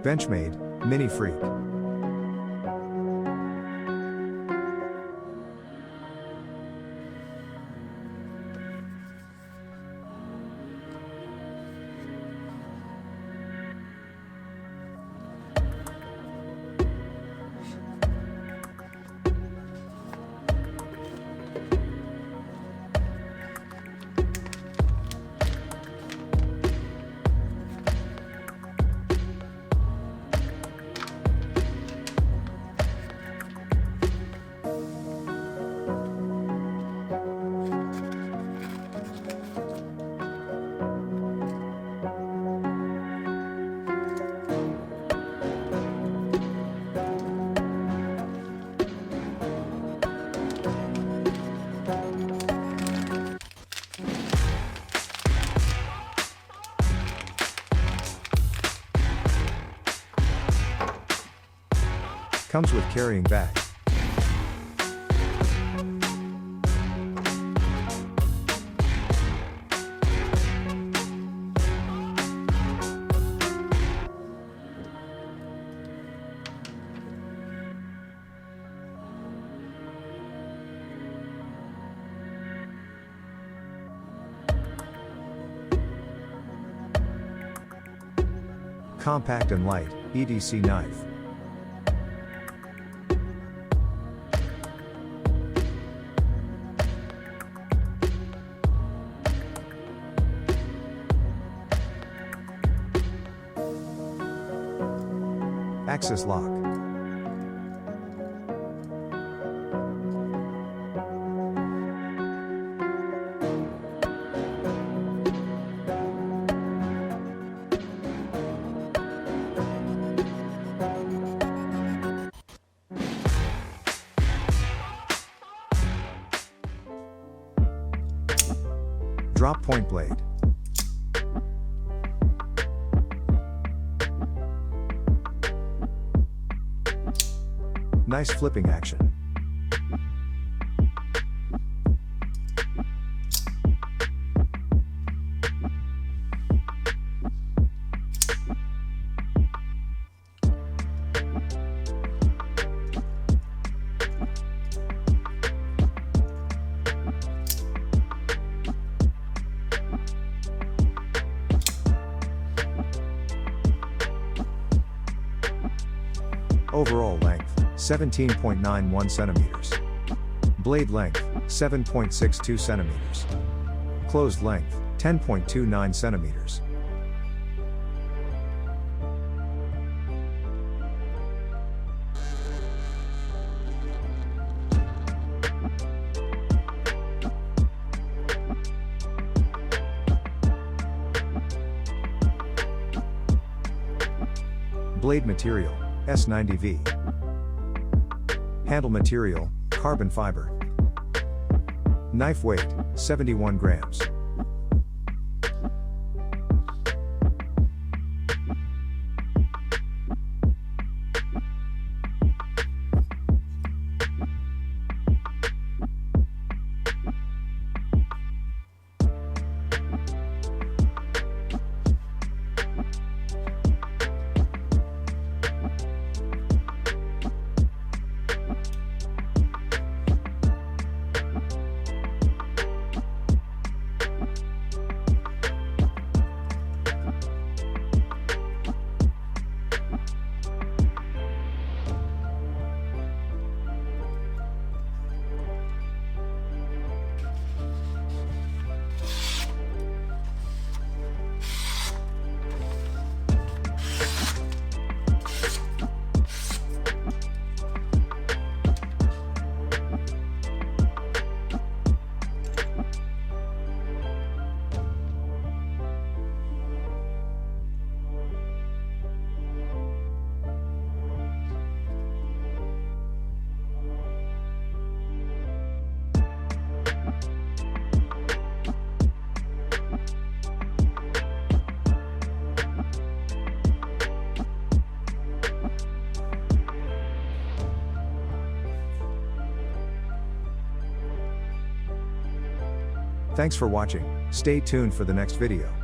Benchmade Mini Freek. Comes with carrying bag. Compact and light, EDC knife. Access lock. Drop point blade. Nice flipping action. Overall length, 17.91 centimeters. Blade length, 7.62 centimeters. Closed length, 10.29 centimeters. Blade material, S90V. Handle material, carbon fiber. Knife weight, 71 grams. Thanks for watching. Stay tuned for the next video.